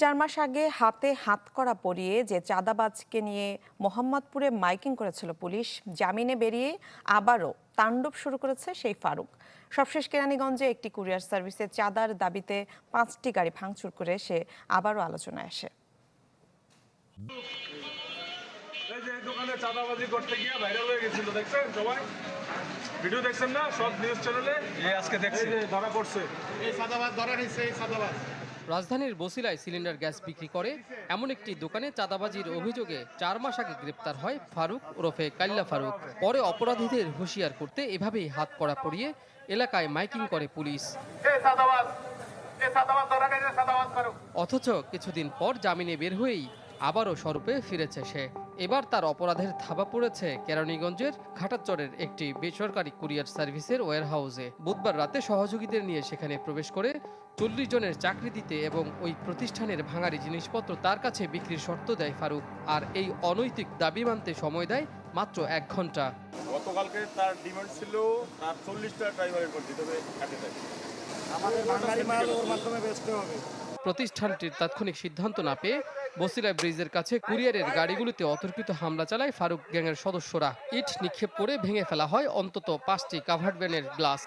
4 মাস আগে হাতে হাতকড়া পরিয়ে যে চাঁদাবাজকে নিয়ে মোহাম্মদপুরে মাইকিং করেছিল পুলিশ, জামিনে বেরিয়ে আবারও তাণ্ডব শুরু করেছে সেই ফারুক। সবশেষ কেরানীগঞ্জে একটি কুরিয়ার সার্ভিসে চাঁদার দাবিতে 5টি গাড়ি ভাঙচুর করে সে আবারও আলোচনায় আসে। দোকানে চাঁদাবাজি করতে গিয়ে ভাইরাল হয়ে গেছিল, দেখছেন সবাই? ভিডিও দেখছেন না? সব নিউজ চ্যানেলে আজকে দেখছি ধরা পড়ছে। এই চাঁদাবাজ ধরা নিচ্ছে, এই চাঁদাবাজ। রাজধানীর বসিলায় সিলিন্ডার গ্যাস বিক্রি করে এমন একটি দোকানে চাঁদাবাজির অভিযোগে 4 মাস আগে গ্রেপ্তার হয় ফারুক ওরফে কাল্লা ফারুক। পরে অপরাধীদের হুঁশিয়ার করতে এভাবেই হাত কড়া পরিয়ে এলাকায় মাইকিং করে পুলিশ। অথচ কিছুদিন পর জামিনে বের হয়েই আবারও স্বরূপে ফিরেছে সে। এবার তার অপরাধের থাবা পড়েছে কেরানীগঞ্জের ঘাটাচরের একটি বেসরকারি কুরিয়ার সার্ভিসের ওয়্যারহাউসে। বুধবার রাতে সহযোগীদের নিয়ে সেখানে প্রবেশ করে 40 জনের চাকরি দিতে এবং ওই প্রতিষ্ঠানের ভাঙারি জিনিসপত্র তার কাছে বিক্রির শর্ত দেয় ফারুক। আর এই অনৈতিক দাবি মানতে সময় দেয় মাত্র 1 ঘন্টা। গতকালকে তার ডিমান্ড ছিল তার 40টা ড্রাইভারের করে দিতে হবে কাটে দেয়। আমাদের বাঙালি মাল ওর মাধ্যমে বেচতে হবে। প্রতিষ্ঠানটির তাৎক্ষণিক সিদ্ধান্ত না পেয়ে বসিলা ব্রিজের কাছে কুরিয়ারের গাড়িগুলিতে অতর্কিত হামলা চালায় ফারুক গ্যাংয়ের সদস্যরা। ইট নিক্ষেপ করে ভেঙে ফেলা হয় অন্তত 5টি কাভার্ড ভ্যানের গ্লাস।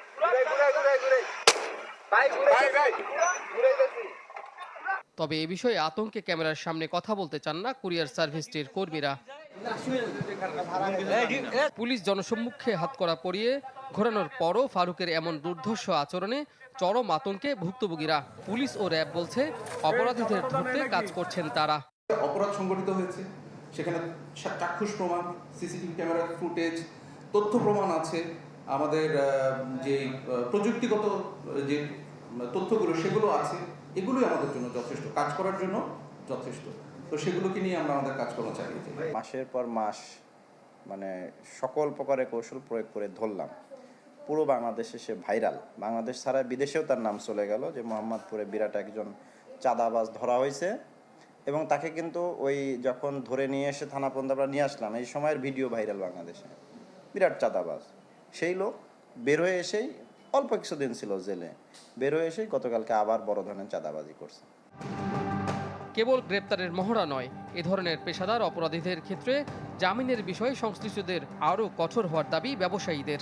তবে এ বিষয়ে আতঙ্কে ক্যামেরার সামনে কথা বলতে চান না কুরিয়ার সার্ভিসটির কর্মীরা। পুলিশ জনসম্মুখে হাতকড়া পরিয়ে ঘোরানোর পরও ফারুকের এমন দুর্ধর্ষ আচরণে চরম আতঙ্কে ভুক্তভোগীরা। পুলিশ ও র্যাব বলছে অপরাধীদের ধরতে কাজ করছেন তারা। অপরাধ সংগঠিত হয়েছে, সেখানে চাক্ষুষ প্রমাণ, সিসিটিভি ক্যামেরার ফুটেজ, তথ্য প্রমাণ আছে, আমাদের যে প্রযুক্তিগত যে তথ্যগুলো সেগুলো আছে। এগুলোই আমাদের জন্য যথেষ্ট, কাজ করার জন্য যথেষ্ট। তো সেগুলোকে নিয়ে আমরা আমাদের কাজকর্ম চালিয়ে যাই। মাসের পর মাস সকল প্রকারের কৌশল প্রয়োগ করে ধরলাম। পুরো বাংলাদেশে সে ভাইরাল, বাংলাদেশ ছাড়া বিদেশেও তার নাম চলে গেল যে মোহাম্মদপুরে বিরাট একজন চাঁদাবাজ ধরা হয়েছে। এবং তাকে কিন্তু ওই যখন ধরে নিয়ে এসে থানা পর্যন্ত আমরা নিয়ে আসলাম, এই সময়ের ভিডিও ভাইরাল বাংলাদেশে। বিরাট চাঁদাবাজ সেই লোক বের হয়ে এসেই অল্প কিছুদিন ছিল জেলে, বের হয়ে এসেই গতকালকে আবার বড় ধরনের চাঁদাবাজি করছে। কেবল গ্রেপ্তারের মহড়া নয়, এ ধরনের পেশাদার অপরাধীদের ক্ষেত্রে জামিনের বিষয়ে সংশ্লিষ্টদের আরও কঠোর হওয়ার দাবি ব্যবসায়ীদের।